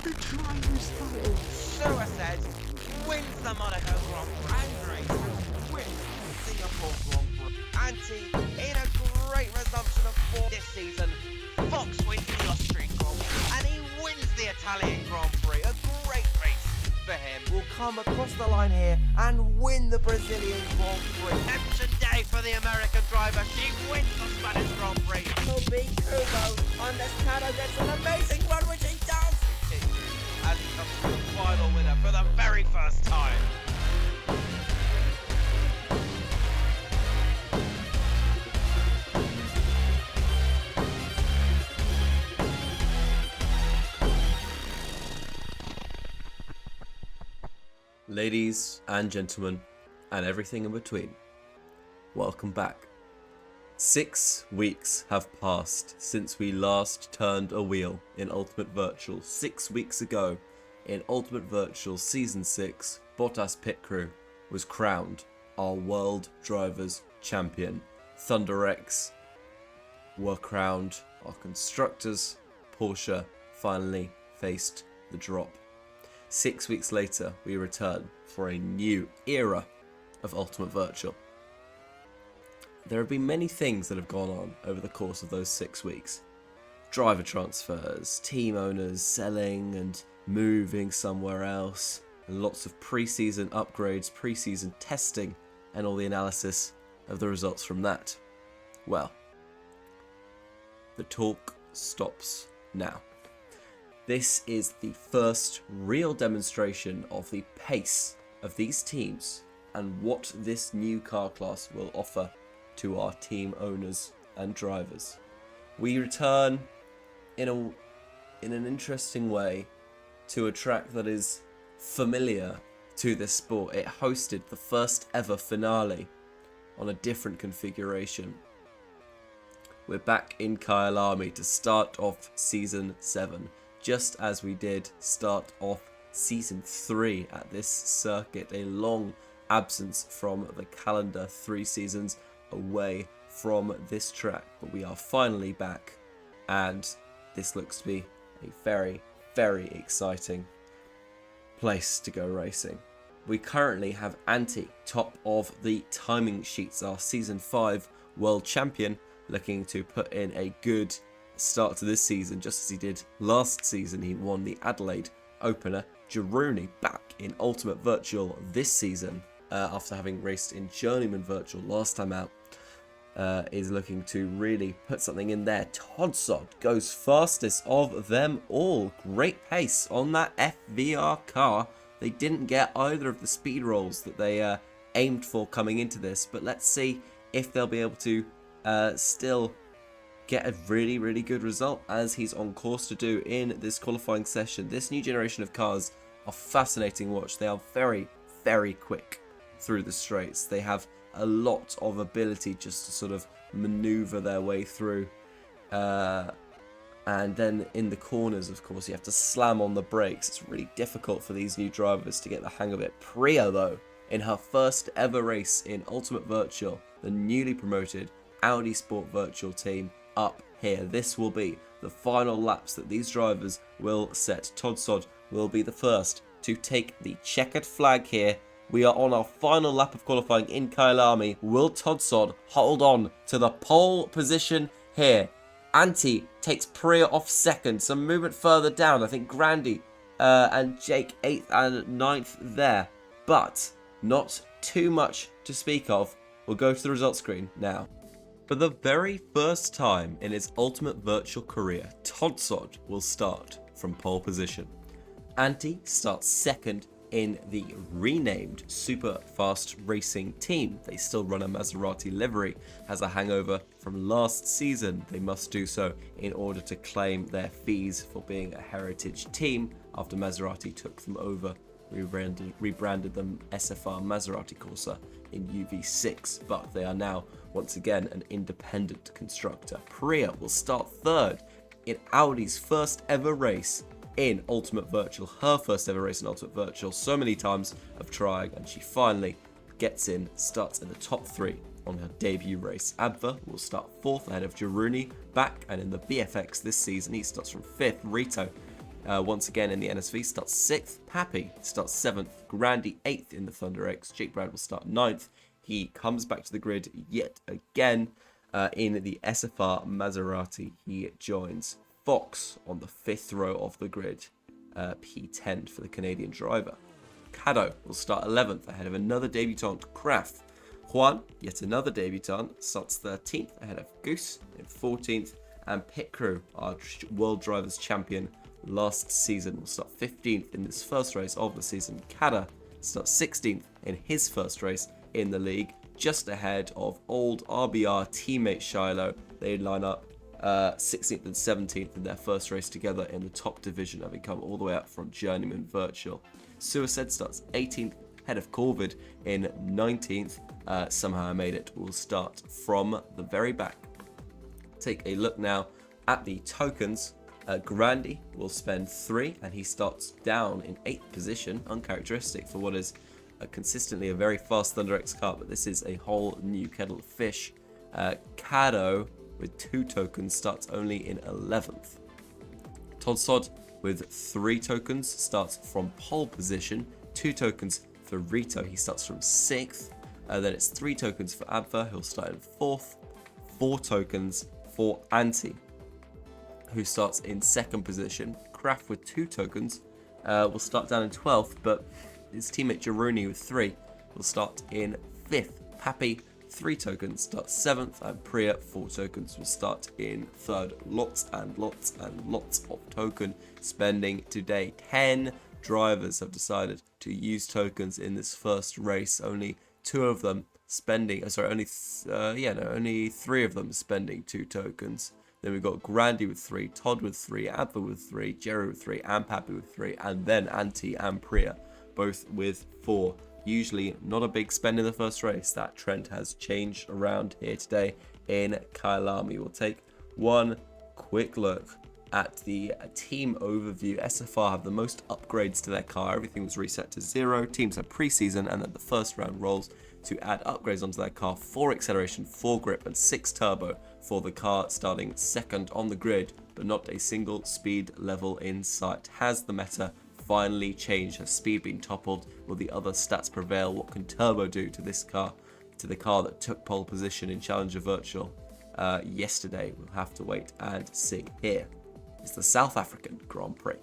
the driver's title. Suicide wins the Monaco Grand Prix and wins Singapore Grand Prix. Anti in a great resumption of form this season. Fox wins the Austrian Grand Prix and he wins the Italian Grand Prix. A great race for him. Will come across the line here and win the Brazilian Grand Prix. Redemption day for the American driver. She wins the Spanish Grand Prix. Will be Kubo unless Tano gets an amazing run, which he does. As he comes to the final winner for the very first time. Ladies and gentlemen, and everything in between, welcome back. 6 weeks have passed since we last turned a wheel in Ultimate Virtual. 6 weeks ago, in Ultimate Virtual Season 6, Bottas Pit Crew was crowned our World Drivers' Champion. Thunder X were crowned our Constructors. Porsche finally faced the drop. 6 weeks later, we return for a new era of Ultimate Virtual. There have been many things that have gone on over the course of those 6 weeks. Driver transfers, team owners selling and moving somewhere else, and lots of pre-season upgrades, pre-season testing, and all the analysis of the results from that. Well, the talk stops now. This is the first real demonstration of the pace of these teams and what this new car class will offer to our team owners and drivers. We return in an interesting way to a track that is familiar to this sport. It hosted the first ever finale on a different configuration. We're back in Kyalami to start off Season 7. Just as we did start off Season 3 at this circuit, a long absence from the calendar, 3 seasons away from this track, but we are finally back, and this looks to be a very, very exciting place to go racing. We currently have Anti, top of the timing sheets, our Season 5 World Champion, looking to put in a good start to this season, just as he did last season. He won the Adelaide opener. Giruni back in Ultimate Virtual this season, after having raced in Journeyman Virtual last time out, is looking to really put something in there. Todsod goes fastest of them all. Great pace on that FVR car. They didn't get either of the speed rolls that they aimed for coming into this, but let's see if they'll be able to still get a really, really good result, as he's on course to do in this qualifying session. This new generation of cars are fascinating to watch. They are very, very quick through the straights. They have a lot of ability just to sort of maneuver their way through. And then in the corners, of course, you have to slam on the brakes. It's really difficult for these new drivers to get the hang of it. Prix, though, in her first ever race in Ultimate Virtual, the newly promoted Audi Sport Virtual team, up here. This will be the final laps that these drivers will set. Todsod will be the first to take the checkered flag here. We are on our final lap of qualifying in Kyalami. Will Todsod hold on to the pole position here? Anti takes Prix off second. Some movement further down. I think Grandy and Jake 8th and 9th there. But not too much to speak of. We'll go to the results screen now. For the very first time in his Ultimate Virtual career, Todsod will start from pole position. Anti starts second in the renamed Super Fast Racing team. They still run a Maserati livery. Has a hangover from last season. They must do so in order to claim their fees for being a heritage team after Maserati took them over. Rebranded them SFR Maserati Corsa in UV6, but they are now once again an independent constructor. Prix will start third in Audi's first ever race in Ultimate Virtual, her first ever race in Ultimate Virtual. So many times of trying, and she finally gets in, starts in the top 3 on her debut race. Abva will start 4th ahead of Giruni, back and in the BFX this season. He starts from 5th. Rito once again in the NSV, starts 6th. Pappy starts 7th. Grandy 8th in the Thunder X. Jake Brad will start 9th. He comes back to the grid yet again. In the SFR Maserati, he joins Fox on the 5th row of the grid. P10 for the Canadian driver. Cado will start 11th ahead of another debutant, Kraft. Juan, yet another debutant, starts 13th ahead of Goose in 14th. And Pit Crew, our World Drivers Champion last season, will start 15th in this first race of the season. Kada starts 16th in his first race in the league, just ahead of old RBR teammate Shiloh. They line up 16th and 17th in their first race together in the top division, having come all the way up from Journeyman Virtual. Suicide starts 18th, ahead of Corvid in 19th. Somehow I made it. Will start from the very back. Take a look now at the tokens. Grandy will spend 3, and he starts down in 8th position, uncharacteristic for what is consistently a very fast Thunder X car, but this is a whole new kettle of fish. Cado with 2 tokens starts only in 11th. Todsod with 3 tokens starts from pole position. 2 tokens for Rito, he starts from 6th. Then it's 3 tokens for Abva, he'll start in 4th. 4 tokens for Anti, who starts in 2nd position. Kraft with 2 tokens will start down in 12th, but his teammate Jaruni with 3 will start in 5th. Pappy, 3 tokens, starts 7th, and Priya, 4 tokens, will start in 3rd. Lots and lots and lots of token spending today. 10 drivers have decided to use tokens in this first race. Only 2 of them spending, only 3 of them spending 2 tokens. Then we've got Grandy with 3, Todd with 3, Abba with 3, Jerry with 3, and Pappy with 3, and then Anti and Priya, both with 4. Usually not a big spend in the first race. That trend has changed around here today in Kyalami. We'll take one quick look at the team overview. SFR have the most upgrades to their car. Everything was reset to 0. Teams have pre-season, and then the first round rolls to add upgrades onto their car: 4 acceleration, 4 grip, and 6 turbo for the car starting 2nd on the grid, but not a single speed level in sight. Has the meta finally changed? Has speed been toppled? Will the other stats prevail? What can turbo do to this car, to the car that took pole position in Challenger Virtual yesterday? We'll have to wait and see. Here is the South African Grand Prix.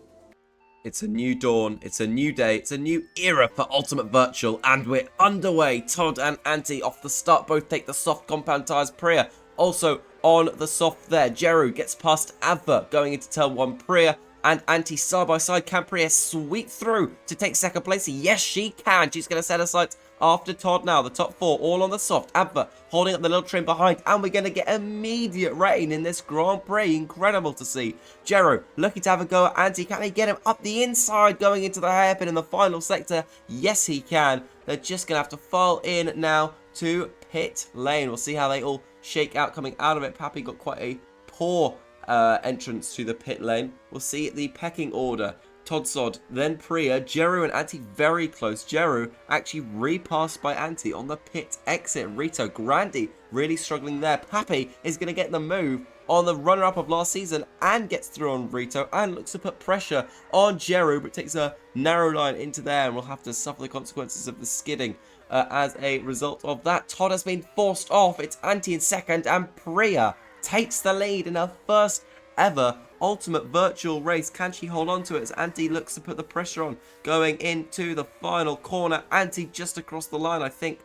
It's a new dawn, it's a new day, it's a new era for Ultimate Virtual, and we're underway. Todd and Anti off the start both take the soft compound tyres. Priya also on the soft there. Jeru gets past Adva going into turn 1. Priya and Anti side by side. Can Priya sweep through to take 2nd place? Yes, she can. She's going to set her sights after Todd now. The top 4 all on the soft. Adva holding up the little trim behind, and we're going to get immediate rain in this Grand Prix. Incredible to see. Jeru looking to have a go at Anti. Can he get him up the inside going into the hairpin in the final sector? Yes, he can. They're just going to have to file in now to pit lane. We'll see how they all shake out coming out of it. Pappy got quite a poor entrance to the pit lane. We'll see the pecking order. Todsod, then Priya, Jeru and Anti very close. Jeru actually repassed by Anti on the pit exit. Rito, Grandy really struggling there. Pappy is going to get the move on the runner-up of last season and gets through on Rito and looks to put pressure on Jeru, but takes a narrow line into there and will have to suffer the consequences of the skidding as a result of that. Todd has been forced off. It's Anti in 2nd, and Priya takes the lead in her first ever Ultimate Virtual race. Can she hold on to it as Anti looks to put the pressure on going into the final corner? Anti just across the line, I think,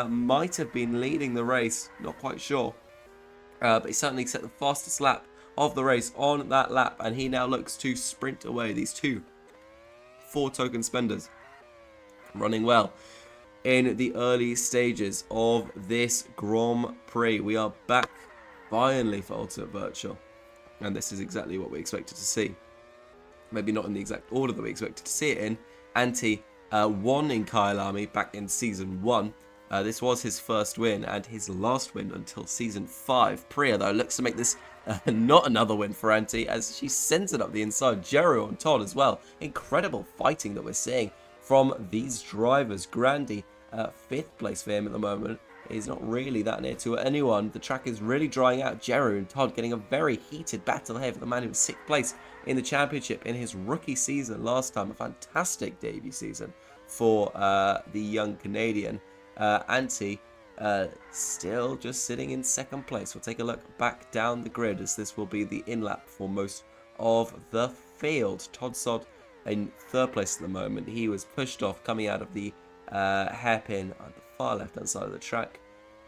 might have been leading the race. Not quite sure. But he certainly set the fastest lap of the race on that lap, and he now looks to sprint away. These 4 token spenders running well in the early stages of this Grand Prix. We are back finally for Ultimate Virtual, and this is exactly what we expected to see. Maybe not in the exact order that we expected to see it in. Anti won in Kyalami back in Season 1. This was his first win and his last win until Season 5. Priya, though, looks to make this not another win for Anti as she sends it up the inside. Jeru on Todd as well. Incredible fighting that we're seeing from these drivers. Grandy, 5th place for him at the moment is not really that near to anyone. The track is really drying out. Jeru and Todd getting a very heated battle here for the man who was 6th place in the championship in his rookie season last time. A fantastic debut season for the young Canadian. Antti still just sitting in 2nd place. We'll take a look back down the grid as this will be the in-lap for most of the field. Todd Sod in 3rd place at the moment. He was pushed off coming out of the hairpin at the far left-hand side of the track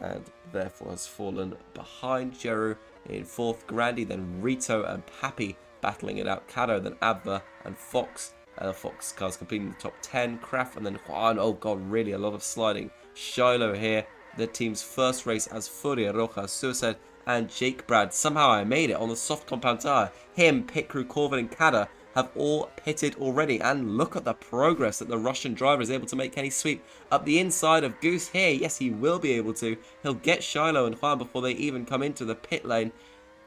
and therefore has fallen behind. Jeru in 4th, Grandy, then Rito and Pappy battling it out. Kado, then Abba and Fox. Fox cars completing the top 10. Kraft and then Juan. Oh god, really a lot of sliding. Shiloh here, the team's first race as Furia Roja, Suicide and Jake Brad. Somehow I made it on the soft compound tire. Him, Pit Crew, Corvin and Kada have all pitted already, and look at the progress that the Russian driver is able to make. Can he sweep up the inside of Goose here? Yes, he will be able to. He'll get Shiloh and Juan before they even come into the pit lane.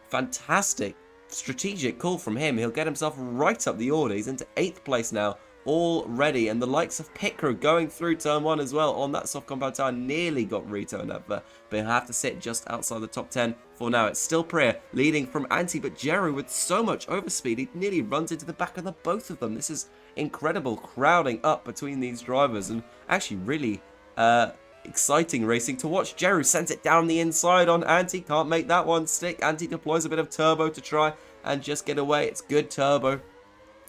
Fantastic strategic call from him. He'll get himself right up the order. He's into 8th place now already, and the likes of Pit Crew going through turn 1 as well on that soft compound tire nearly got Rito and Abba, but he'll have to sit just outside the top 10 for now. It's still Prix leading from Antti, but Jeru with so much overspeed, he nearly runs into the back of the both of them. This is incredible crowding up between these drivers, and actually really exciting racing to watch. Jeru sends it down the inside on Antti, can't make that one stick. Antti deploys a bit of turbo to try and just get away. It's good turbo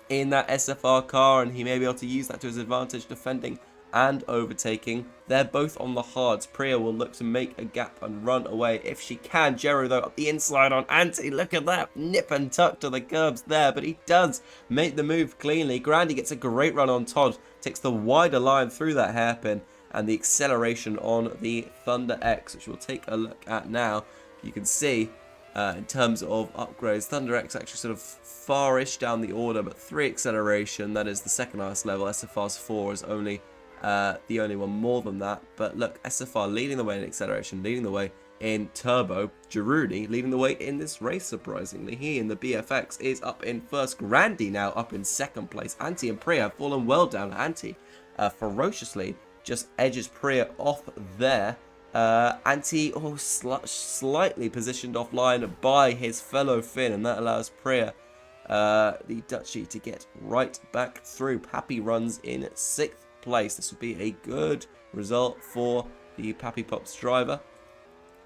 in that SFR car, and he may be able to use that to his advantage, defending and overtaking. They're both on the hards. Priya will look to make a gap and run away if she can. Jeru, though, up the inside on Antti. Look at that. Nip and tuck to the curbs there, but he does make the move cleanly. Grandy gets a great run on Todd, takes the wider line through that hairpin, and the acceleration on the Thunder X, which we'll take a look at now. You can see in terms of upgrades, Thunder X actually sort of far-ish down the order, but 3 acceleration, that is the 2nd highest level. SFR's 4 is only the only one more than that. But look, SFR leading the way in acceleration, leading the way in turbo. Jaruni leading the way in this race, surprisingly. He in the BFX is up in 1st. Grandy now up in 2nd place. Antti and Priya have fallen well down. Antti ferociously just edges Priya off there. Antti slightly positioned offline by his fellow Finn, and that allows Priya, the Dutchie, to get right back through. Pappy runs in 6th place. This would be a good result for the Pappy Pops driver.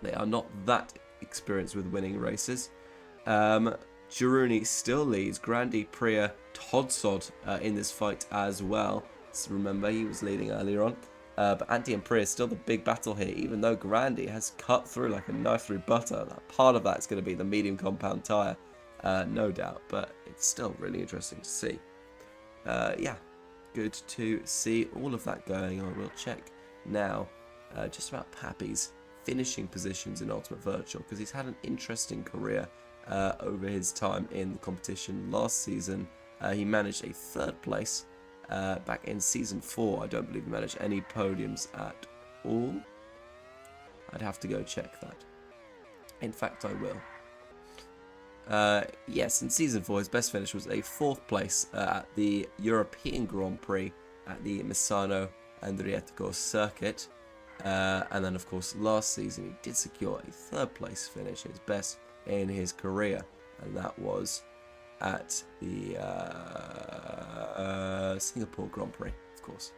They are not that experienced with winning races. Jaruni still leads. Grandy, Priya, Todsod in this fight as well. So remember, he was leading earlier on. But Antti and Priya still the big battle here, even though Grandy has cut through like a knife through butter. Part of that is going to be the medium compound tyre, no doubt, but it's still really interesting to see. Yeah, good to see all of that going on. We'll check now just about Pappy's finishing positions in Ultimate Virtual, because he's had an interesting career over his time in the competition. Last season, he managed a 3rd place. Back in Season 4, I don't believe he managed any podiums at all. I'd have to go check that. In fact, I will. Yes, in Season 4, his best finish was a 4th place at the European Grand Prix at the Misano Andriatico circuit. And then, of course, last season, he did secure a 3rd place finish, his best in his career. And that was at the Singapore Grand Prix, of course.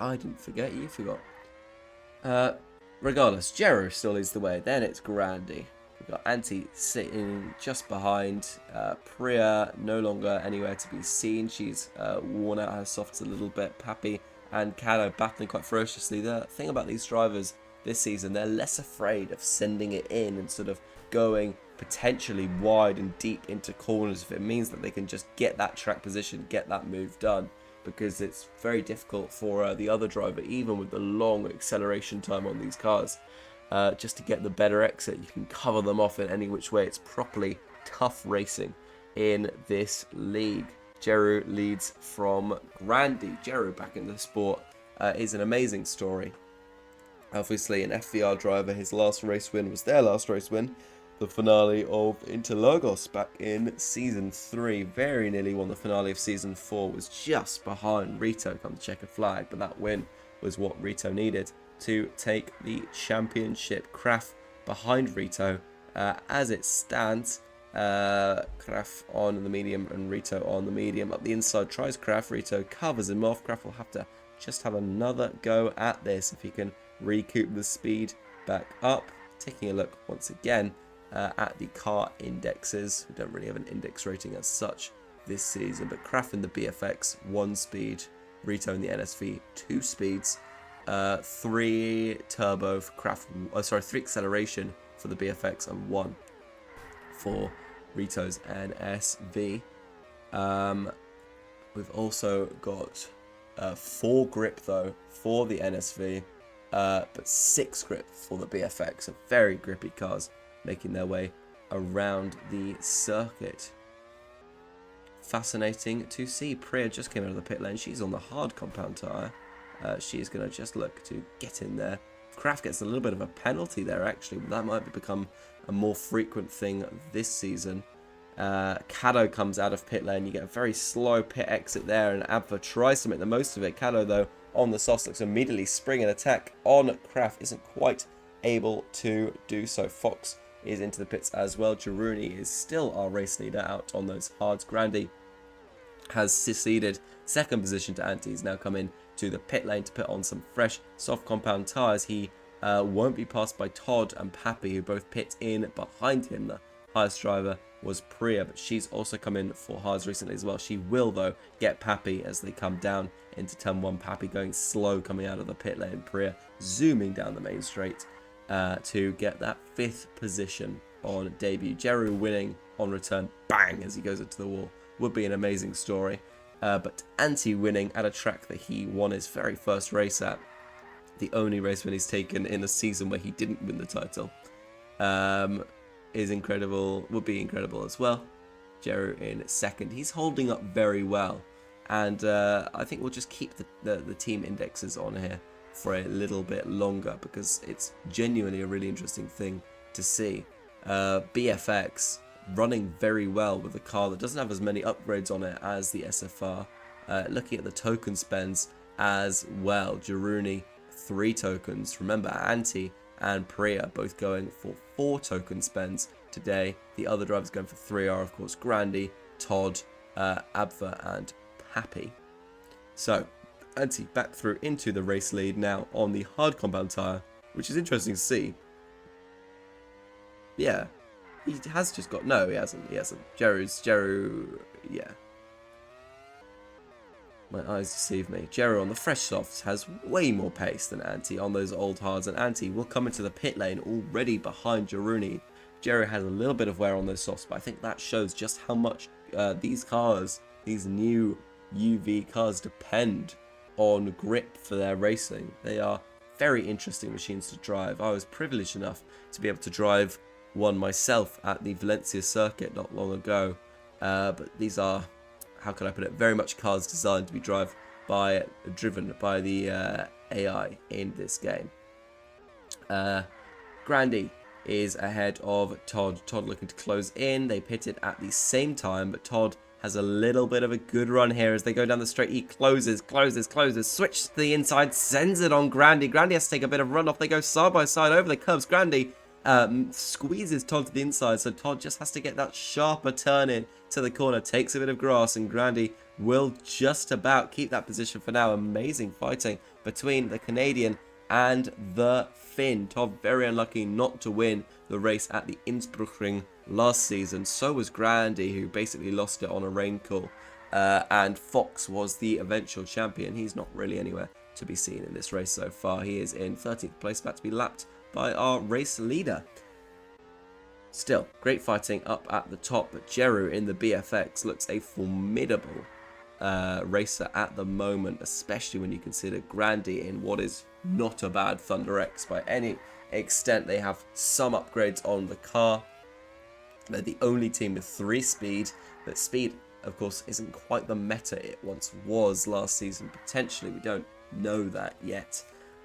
I didn't forget, you forgot. Regardless, Jeru still leads the way. Then it's Grandy. We've got Antti sitting just behind. Priya no longer anywhere to be seen. She's worn out her softs a little bit. Pappy and Kado battling quite ferociously. The thing about these drivers this season, they're less afraid of sending it in and sort of going potentially wide and deep into corners if it means that they can just get that track position, get that move done, because it's very difficult for the other driver, even with the long acceleration time on these cars, just to get the better exit. You can cover them off in any which way. It's properly tough racing in this league. Jeru leads from Grandy. Jeru back in the sport is an amazing story. Obviously an FVR driver, his last race win was their last race win. The finale of Interlagos back in Season 3. Very nearly won the finale of Season 4. Was just behind Rito come the checkered flag, but that win was what Rito needed to take the championship. Kraft behind Rito as it stands. Kraft on the medium and Rito on the medium. Up the inside tries Kraft. Rito covers him off. Kraft will have to just have another go at this if he can recoup the speed back up. Taking a look once again at the car indexes. We don't really have an index rating as such this season, but Kraft in the BFX 1 speed, Rito in the NSV 2 speeds, 3 turbo for Kraft, 3 acceleration for the BFX and 1 for Rito's NSV. We've also got 4 grip though for the NSV, but 6 grip for the BFX. So very grippy cars making their way around the circuit. Fascinating to see. Prix just came out of the pit lane. She's on the hard compound tyre. She's going to just look to get in there. Kraft gets a little bit of a penalty there, actually. That might become a more frequent thing this season. Caddo comes out of pit lane. You get a very slow pit exit there, and Abva tries to make the most of it. Caddo, though, on the sauce looks to immediately spring an attack on Kraft. Isn't quite able to do so. Fox is into the pits as well. Jaruni is still our race leader out on those hards. Grandy has seceded second position to Antti. He's now come in to the pit lane to put on some fresh soft compound tyres. He won't be passed by Todd and Pappy, who both pit in behind him. The highest driver was Priya, but she's also come in for hards recently as well. She will, though, get Pappy as they come down into turn 1. Pappy going slow coming out of the pit lane. Priya zooming down the main straight to get that 5th position on debut. Jeru winning on return, bang, as he goes into the wall. Would be an amazing story. But Antti winning at a track that he won his very first race at. The only race when he's taken in a season where he didn't win the title. Is incredible, would be incredible as well. Jeru in second. He's holding up very well. And I think we'll just keep the team indexes on here for a little bit longer, because it's genuinely a really interesting thing to see. BFX running very well with a car that doesn't have as many upgrades on it as the SFR. Looking at the token spends as well. Jaruni 3 tokens. Remember, Antti and Priya both going for 4 token spends today. The other drivers going for 3 are, of course, Grandy, Todd, Abva and Pappy. So Antti back through into the race lead now on the hard compound tyre, which is interesting to see. Yeah, he has just got... No, he hasn't. Jeru... Yeah. My eyes deceive me. Jeru on the fresh softs has way more pace than Antti on those old hards, and Antti will come into the pit lane already behind Jaruni. Jeru has a little bit of wear on those softs, but I think that shows just how much these cars, these new UV cars, depend on grip for their racing. They are very interesting machines to drive. I was privileged enough to be able to drive one myself at the Valencia circuit not long ago, but these are, how can I put it, very much cars designed to be driven by the AI in this game. Grandy is ahead of Todd. Todd looking to close in. They pitted at the same time, but Todd has a little bit of a good run here as they go down the straight. He closes, switch to the inside, sends it on Grandy. Grandy has to take a bit of run off. They go side by side over the curbs. Grandy squeezes Todd to the inside, so Todd just has to get that sharper turn in to the corner, takes a bit of grass, and Grandy will just about keep that position for now. Amazing fighting between the Canadian and the Finn. Todd very unlucky not to win the race at the Innsbruckring last season. So was Grandy, who basically lost it on a rain call. And Fox was the eventual champion. He's not really anywhere to be seen in this race so far. He is in 13th place, about to be lapped by our race leader. Still, great fighting up at the top, but Jeru in the BFX looks a formidable racer at the moment, especially when you consider Grandy in what is not a bad Thunder X by any extent. They have some upgrades on the car. They're the only team with 3 speed, but speed, of course, isn't quite the meta it once was last season. Potentially, we don't know that yet.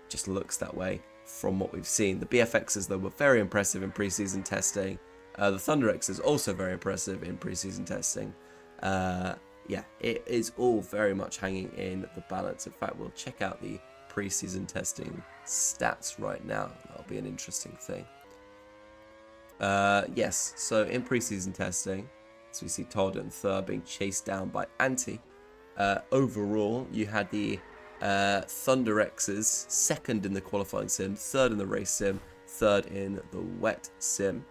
Just looks that way from what we've seen. The BFXs, though, were very impressive in preseason testing. The Thunder X is also very impressive in preseason testing. Yeah, it is all very much hanging in the balance. In fact, we'll check out the pre-season testing stats right now. That'll be an interesting thing. Yes, so in pre-season testing, so we see Todd in third being chased down by Anti. Overall, you had the Thunder X's second in the qualifying sim, third in the race sim, third in the wet sim,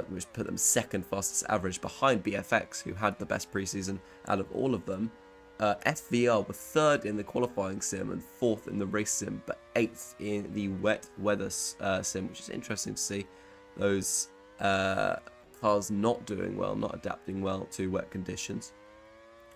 which put them second fastest average behind BFX, who had the best preseason out of all of them. FVR were third in the qualifying sim and fourth in the race sim, but eighth in the wet weather sim, which is interesting to see. Those cars not doing well, not adapting well to wet conditions.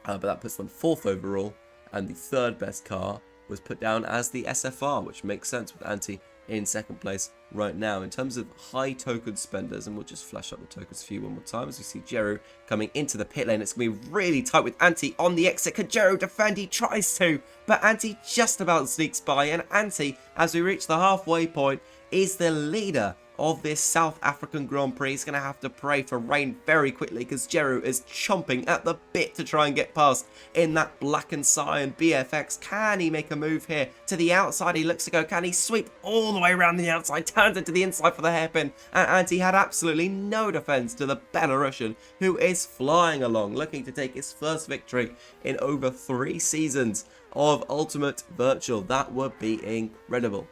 But that puts them fourth overall, and the third best car was put down as the SFR, which makes sense with Anti in second place right now. In terms of high token spenders, and we'll just flash up the tokens for you one more time as we see Jeru coming into the pit lane. It's going to be really tight with Anti on the exit. Can Jeru defend? He tries to, but Anti just about sneaks by, and Anti, as we reach the halfway point, is the leader of this South African Grand Prix. He's going to have to pray for rain very quickly because Jeru is chomping at the bit to try and get past in that black and cyan BFX. Can he make a move here to the outside? He looks to go. Can he sweep all the way around the outside? Turns into the inside for the hairpin. And Anti had absolutely no defense to the Belarusian, who is flying along, looking to take his first victory in over 3 seasons of Ultimate Virtual. That would be incredible.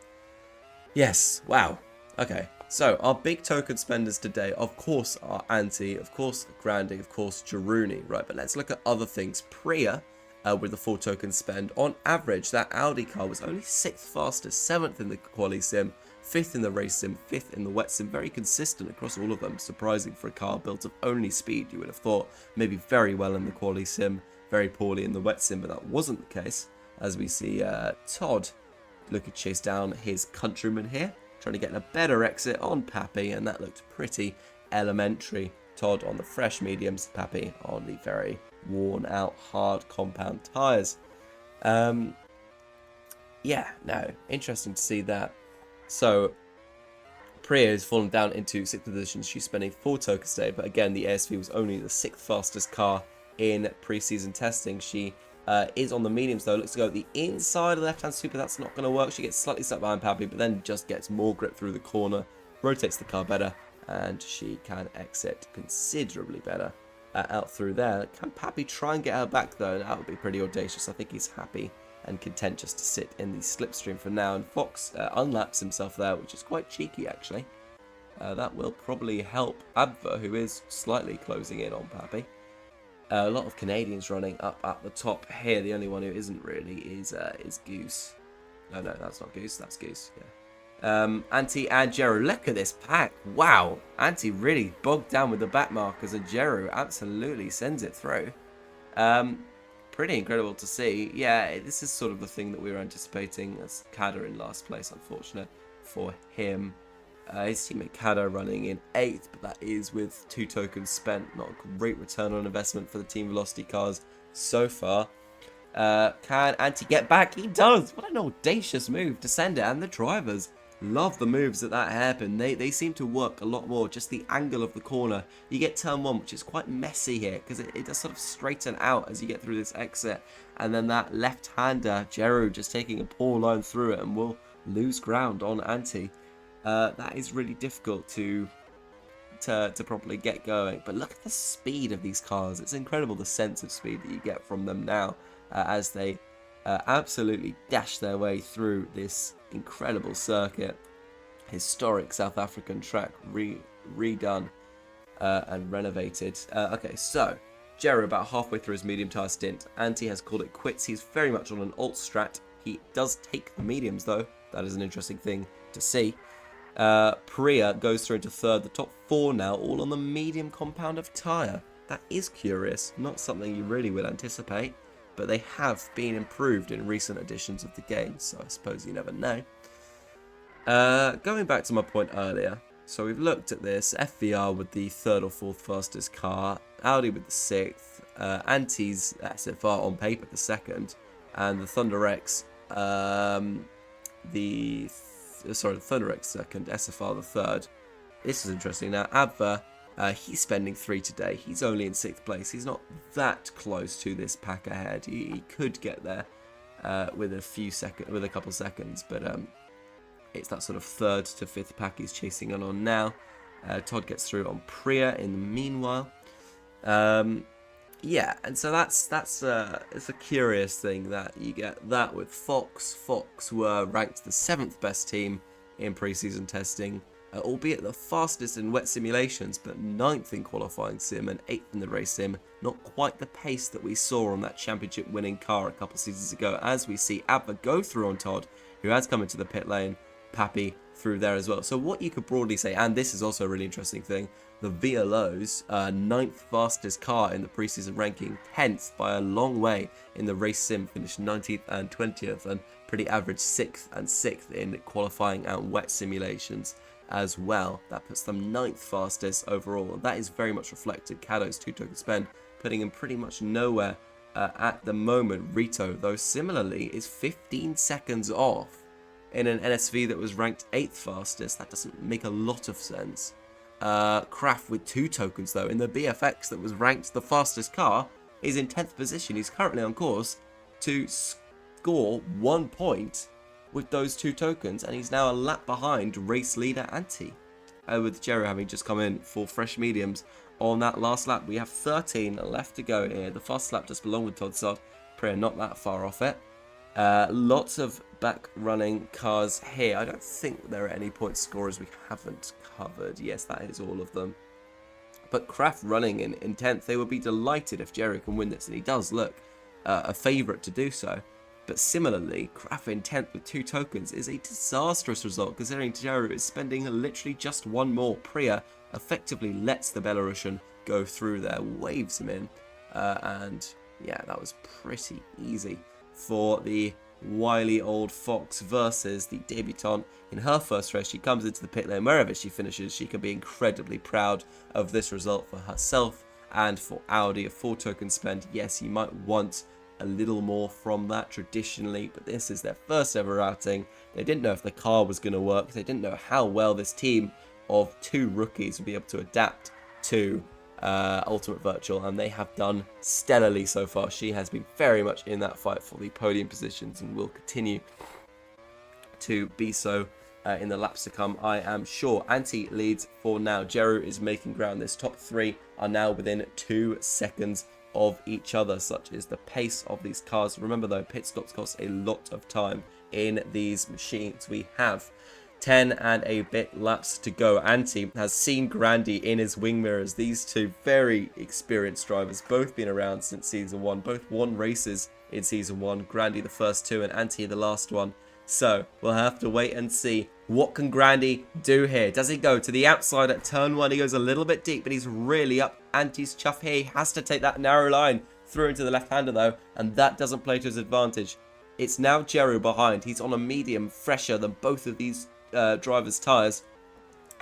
Yes, wow. Okay. So, our big token spenders today, of course, are Anti, of course, Grandi, of course, Jaruni, right? But let's look at other things. Prix, with the full token spend, on average, that Audi car was only 6th fastest, 7th in the quali sim, 5th in the race sim, 5th in the wet sim. Very consistent across all of them. Surprising for a car built of only speed. You would have thought maybe very well in the quali sim, very poorly in the wet sim, but that wasn't the case. As we see Todd looking to chase down his countryman here, trying to get a better exit on Pappy, and that looked pretty elementary. Todd on the fresh mediums, Pappy on the very worn out hard compound tyres. Yeah, no, interesting to see that. So Prix has fallen down into 6th position. She's spending 4 tokens today, but again, the ASV was only the 6th fastest car in pre-season testing. She is on the mediums though. Looks to go the inside of the left-hand super. That's not going to work. She gets slightly stuck behind Pappy, but then just gets more grip through the corner, rotates the car better, and she can exit considerably better out through there. Can Pappy try and get her back though? That would be pretty audacious. I think he's happy and content just to sit in the slipstream for now, and Fox unlaps himself there, which is quite cheeky actually. That will probably help Abva, who is slightly closing in on Pappy. A lot of Canadians running up at the top here. The only one who isn't really is Goose. No, that's not Goose. That's Goose. Yeah. Anti and Jeru. Look at this pack. Wow. Anti really bogged down with the back markers, and Jeru absolutely sends it through. Pretty incredible to see. Yeah, this is sort of the thing that we were anticipating. As Kada in last place, unfortunate for him. His teammate Kada running in 8th, but that is with 2 tokens spent. Not a great return on investment for the Team Velocity cars so far. Can Anti get back? He does! What an audacious move to send it, and the drivers love the moves at that hairpin. They seem to work a lot more. Just the angle of the corner. You get turn 1, which is quite messy here, because it does sort of straighten out as you get through this exit. And then that left-hander, Jeru, just taking a poor line through it, and will lose ground on Anti. That is really difficult to properly get going. But look at the speed of these cars. It's incredible the sense of speed that you get from them now as they absolutely dash their way through this incredible circuit. Historic South African track redone and renovated. Okay, so Jeru about halfway through his medium tyre stint. Anti has called it quits. He's very much on an alt strat. He does take the mediums though. That is an interesting thing to see. Prix goes through into 3rd. The top 4 now, all on the medium compound of tyre. That is curious. Not something you really would anticipate, but they have been improved in recent editions of the game, so I suppose you never know. Going back to my point earlier, so we've looked at this. FVR with the 3rd or 4th fastest car, Audi with the 6th, Anti's SFR on paper the 2nd, and the Thunder X, the Thunder X 2nd, SFR the 3rd. This is interesting. Now, Abva, he's spending 3 today. He's only in 6th place. He's not that close to this pack ahead. He could get there. with a couple seconds, but it's that sort of third to fifth pack he's chasing on now. Todd gets through on Prix in the meanwhile. Yeah, and so that's it's a curious thing that you get that with Fox. Fox were ranked the 7th best team in preseason testing, albeit the fastest in wet simulations, but 9th in qualifying sim and 8th in the race sim. Not quite the pace that we saw on that championship winning car a couple seasons ago, as we see Abba go through on Todd, who has come into the pit lane, Pappy through there as well. So what you could broadly say, and this is also a really interesting thing, the VLO's 9th fastest car in the preseason ranking, 10th by a long way in the race sim, finished 19th and 20th, and pretty average 6th and 6th in qualifying and wet simulations as well. That puts them 9th fastest overall, and that is very much reflected Cado's 2-token spend, putting him pretty much nowhere at the moment. Rito, though, similarly is 15 seconds off in an NSV that was ranked 8th fastest. That doesn't make a lot of sense. Kraft with 2 tokens, though, in the BFX that was ranked the fastest car, is in 10th position. He's currently on course to score 1 point with those 2 tokens, and he's now a lap behind race leader Anti, with Jerry having just come in for fresh mediums on that last lap. We have 13 left to go here. The fast lap just belonged with Todd Sod. Prayer not that far off it. Lots of back running cars here. I don't think there are any point scorers we haven't covered. Yes, that is all of them. But Kraft running in 10th, they would be delighted if Jerry can win this, and he does look a favourite to do so. But similarly, Kraft in 10th with 2 tokens is a disastrous result, considering Jerry is spending literally just 1 more. Priya effectively lets the Belarusian go through there, waves him in, and yeah, that was pretty easy for the wily old Fox versus the debutante. In her first race, she comes into the pit lane. Wherever she finishes, she can be incredibly proud of this result for herself and for Audi. A 4 token spend. Yes, you might want a little more from that traditionally, but this is their first ever outing. They didn't know if the car was going to work. They didn't know how well this team of 2 rookies would be able to adapt to Ultimate Virtual, and they have done stellarly so far. She has been very much in that fight for the podium positions and will continue to be so in the laps to come, I am sure. Anti leads for now. Jeru is making ground. This top 3 are now within 2 seconds of each other. Such is the pace of these cars. Remember though, pit stops cost a lot of time in these machines. We have 10 and a bit laps to go. Anti has seen Grandy in his wing mirrors. These 2 very experienced drivers, both been around since Season 1, both won races in Season 1. Grandy the first 2 and Anti the last one. So we'll have to wait and see. What can Grandy do here? Does he go to the outside at turn 1? He goes a little bit deep, but he's really up Anti's chuff here. He has to take that narrow line through into the left-hander though, and that doesn't play to his advantage. It's now Jeru behind. He's on a medium, fresher than both of these drivers' tyres.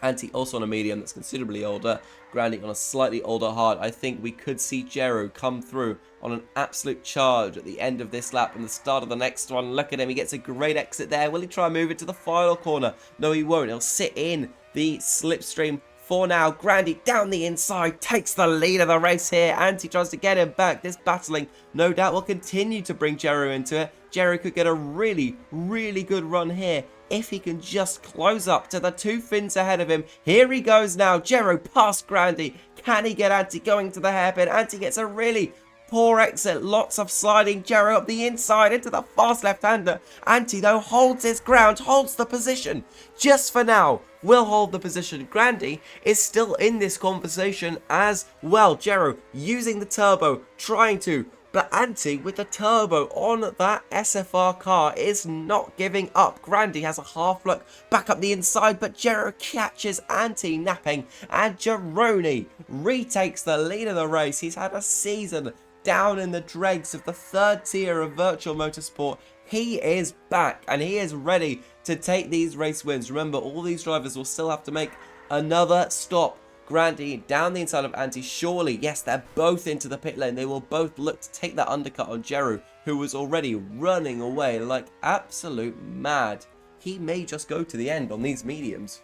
Anti also on a medium that's considerably older. Grandy on a slightly older hard. I think we could see Jeru come through on an absolute charge at the end of this lap and the start of the next one. Look at him. He gets a great exit there. Will he try and move it to the final corner? No, he won't. He'll sit in the slipstream for now. Grandy down the inside takes the lead of the race here. Anti tries to get him back. This battling no doubt will continue to bring Jeru into it. Jeru could get a really, really good run here if he can just close up to the 2 fins ahead of him. Here he goes now. Jeru past Grandy. Can he get Anti going to the hairpin? Anti gets a really poor exit. Lots of sliding. Jeru up the inside into the fast left-hander. Anti, though, holds his ground, holds the position. Just for now, will hold the position. Grandy is still in this conversation as well. Jeru using the turbo, trying to, but Anti with the turbo on that SFR car is not giving up. Grandy has a half look back up the inside, but Jeru catches Anti napping, and Jeroni retakes the lead of the race. He's had a season down in the dregs of the 3rd tier of virtual motorsport. He is back and he is ready to take these race wins. Remember, all these drivers will still have to make another stop. Grandy down the inside of Anti. Surely, yes, they're both into the pit lane. They will both look to take that undercut on Jeru, who was already running away like absolute mad. He may just go to the end on these mediums.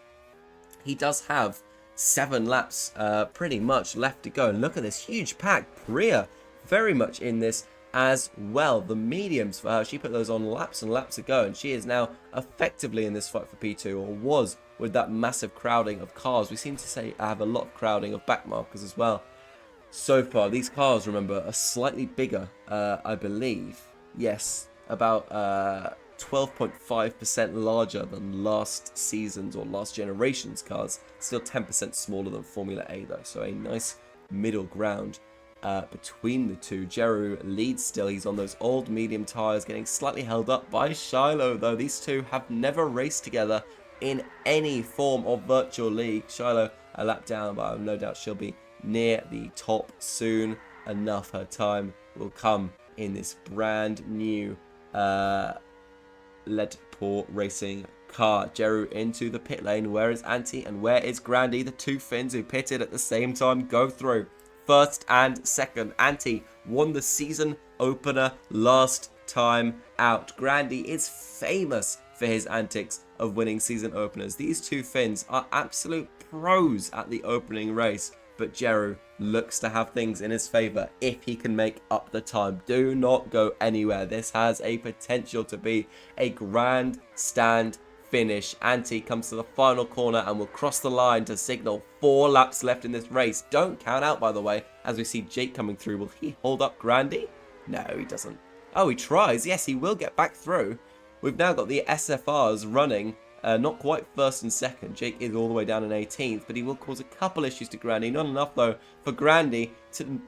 He does have 7 laps pretty much left to go. And look at this huge pack. Priya very much in this as well. The mediums for her, she put those on laps and laps ago, and she is now effectively in this fight for P2, or was with that massive crowding of cars. We seem to say have a lot of crowding of backmarkers as well. So far, these cars, remember, are slightly bigger, I believe. Yes, about 12.5% larger than last season's or last generation's cars. Still 10% smaller than Formula A though, so a nice middle ground between the two. Jeru leads still. He's on those old medium tyres, getting slightly held up by Shiloh though. These two have never raced together in any form of virtual league. Shiloh a lap down, but I have no doubt she'll be near the top soon enough. Her time will come in this brand new Leadport Racing car. Jeru into the pit lane. Where is Anti and where is Grandy? The two Finns who pitted at the same time go through. First and second. Anti won the season opener last time out. Grandy is famous for his antics of winning season openers. These two Finns are absolute pros at the opening race, but Jeru looks to have things in his favour if he can make up the time. Do not go anywhere. This has a potential to be a grandstand finish. Anti comes to the final corner and will cross the line to signal 4 laps left in this race. Don't count out, by the way, as we see Jake coming through. Will he hold up Grandy? No, he doesn't. Oh, he tries. Yes, he will get back through. We've now got the SFRs running, not quite first and second. Jake is all the way down in 18th, but he will cause a couple issues to Grandy. Not enough, though, for Grandy to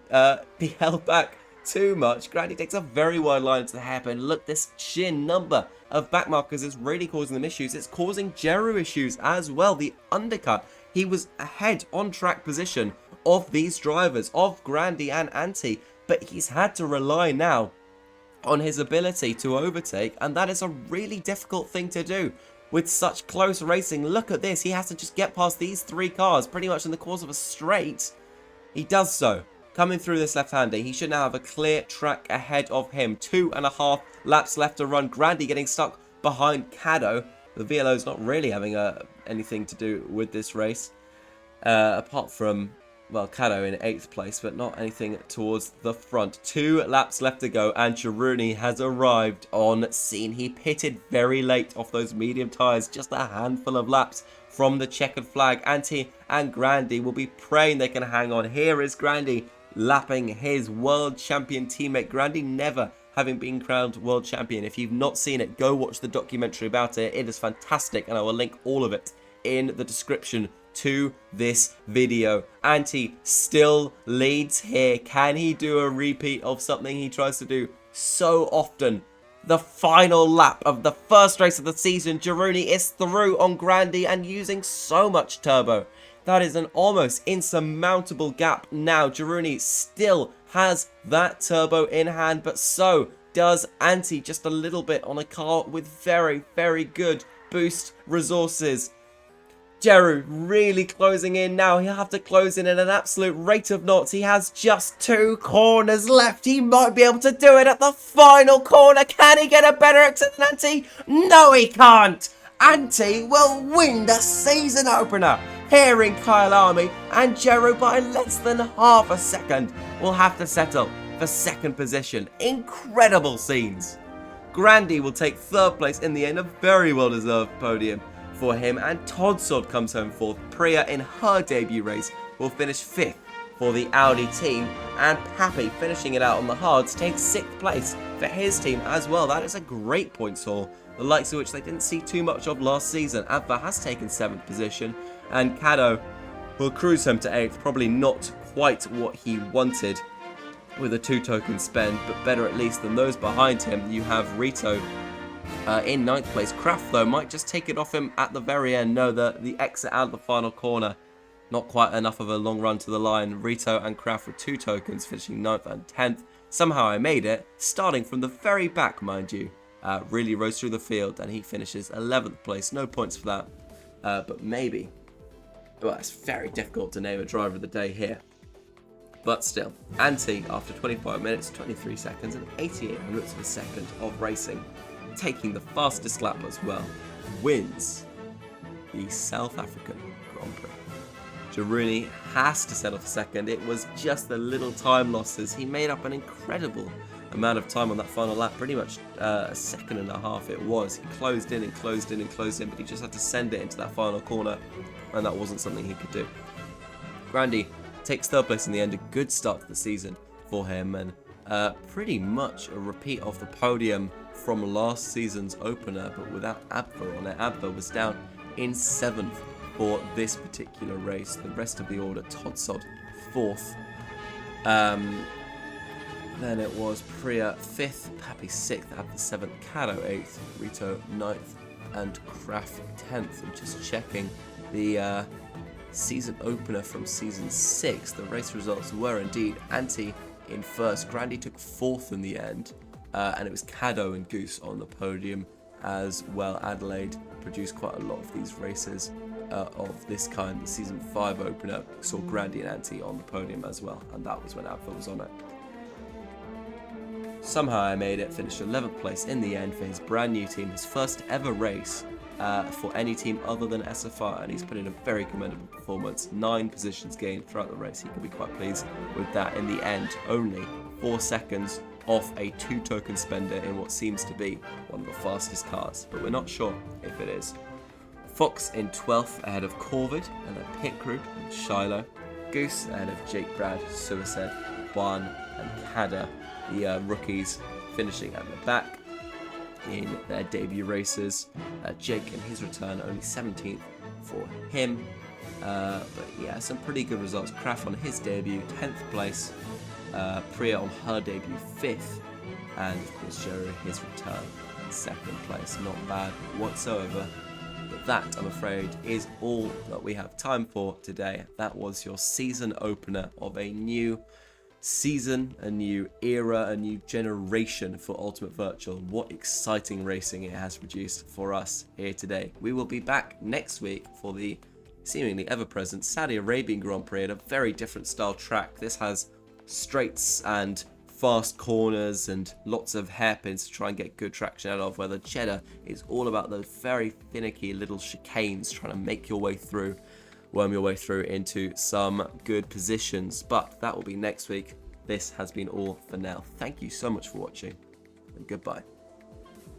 be held back too much. Grandy takes a very wide line to the hairpin. Look, this sheer number of backmarkers is really causing them issues. It's causing Jeru issues as well. The undercut, he was ahead on track position of these drivers, of Grandy and Anti, but he's had to rely now on his ability to overtake, and that is a really difficult thing to do with such close racing. Look at this. He has to just get past these 3 cars pretty much in the course of a straight. He does so. Coming through this left-hander, he should now have a clear track ahead of him. 2.5 laps left to run. Grandy getting stuck behind Caddo. The VLO is not really having anything to do with this race, apart from, well, Caddo in 8th place, but not anything towards the front. 2 laps left to go, and Chiruni has arrived on scene. He pitted very late off those medium tyres, just a handful of laps from the checkered flag. Anti and Grandy will be praying they can hang on. Here is Grandy lapping his world champion teammate. Grandy never having been crowned world champion. If you've not seen it, go watch the documentary about it. It is fantastic, and I will link all of it in the description to this video. Anti still leads here. Can he do a repeat of something he tries to do so often? The final lap of the first race of the season. Jiruni is through on Grandy and using so much turbo. That is an almost insurmountable gap now. Jiruni still has that turbo in hand, but so does Anti, just a little bit on a car with very, very good boost resources. Jeru really closing in now. He'll have to close in at an absolute rate of knots. He has just 2 corners left. He might be able to do it at the final corner. Can he get a better exit than Anti? No, he can't. Anti will win the season opener here in Kyalami, and Jeru by less than half a second will have to settle for 2nd position. Incredible scenes. Grandy will take 3rd place in the end, a very well deserved podium for him, and Todsod comes home 4th. Prix in her debut race will finish 5th for the Audi team, and Pappy finishing it out on the hards takes 6th place for his team as well. That is a great points haul, the likes of which they didn't see too much of last season. Adva has taken 7th position, and Caddo will cruise home to 8th. Probably not quite what he wanted with a 2 token spend, but better at least than those behind him. You have Rito in 9th place. Kraft, though, might just take it off him at the very end. No, the exit out of the final corner, not quite enough of a long run to the line. Rito and Kraft with 2 tokens, finishing 9th and 10th. Somehow I made it, starting from the very back, mind you. Really rose through the field, and he finishes 11th place. No points for that, but maybe. Well, it's very difficult to name a driver of the day here. But still, Anti, after 25 minutes, 23 seconds, and 88 hundredths of a second of racing, taking the fastest lap as well, wins the South African Grand Prix. Jiruni has to settle for 2nd. It was just the little time losses. He made up an incredible amount of time on that final lap, pretty much a second and a half it was. He closed in and closed in and closed in, but he just had to send it into that final corner, and that wasn't something he could do. Grandy takes third place in the end, a good start to the season for him, and pretty much a repeat of the podium from last season's opener, but without Abba on it. Abba was down in 7th for this particular race. The rest of the order, Todsod 4th. Then it was Priya 5th, Pappy 6th, Abba 7th, Cato 8th, Rito 9th, and Kraft 10th. And just checking the season opener from season 6, the race results were indeed Anti in first. Grandy took 4th in the end, and it was Caddo and Goose on the podium as well. Adelaide produced quite a lot of these races of this kind. The season 5 opener saw Grandy and Anti on the podium as well, and that was when Abba was on it. Somehow I made it, finished 11th place in the end for his brand new team, his first ever race for any team other than SFR, and he's put in a very commendable performance. 9 positions gained throughout the race. He can be quite pleased with that. In the end, only 4 seconds off a 2 token spender in what seems to be one of the fastest cars, but we're not sure if it is. Fox in 12th ahead of Corvid and the pit crew and Shiloh. Goose ahead of Jake Brad, Suicide, Juan and Kada, the rookies finishing at the back in their debut races. Jake in his return only 17th for him, but yeah, some pretty good results. Kraft on his debut 10th place, Priya on her debut 5th, and of course Jerry his return in 2nd place. Not bad whatsoever. But that, I'm afraid, is all that we have time for today. That was your season opener of a new season, a new era, a new generation for Ultimate Virtual. What exciting racing it has produced for us here today. We will be back next week for the seemingly ever-present Saudi Arabian Grand Prix at a very different style track. This has straights and fast corners and lots of hairpins to try and get good traction out of, where the Cheddar is all about those very finicky little chicanes, trying to make your way through, worm your way through into some good positions. But that will be next week. This has been all for now. Thank you so much for watching, and goodbye.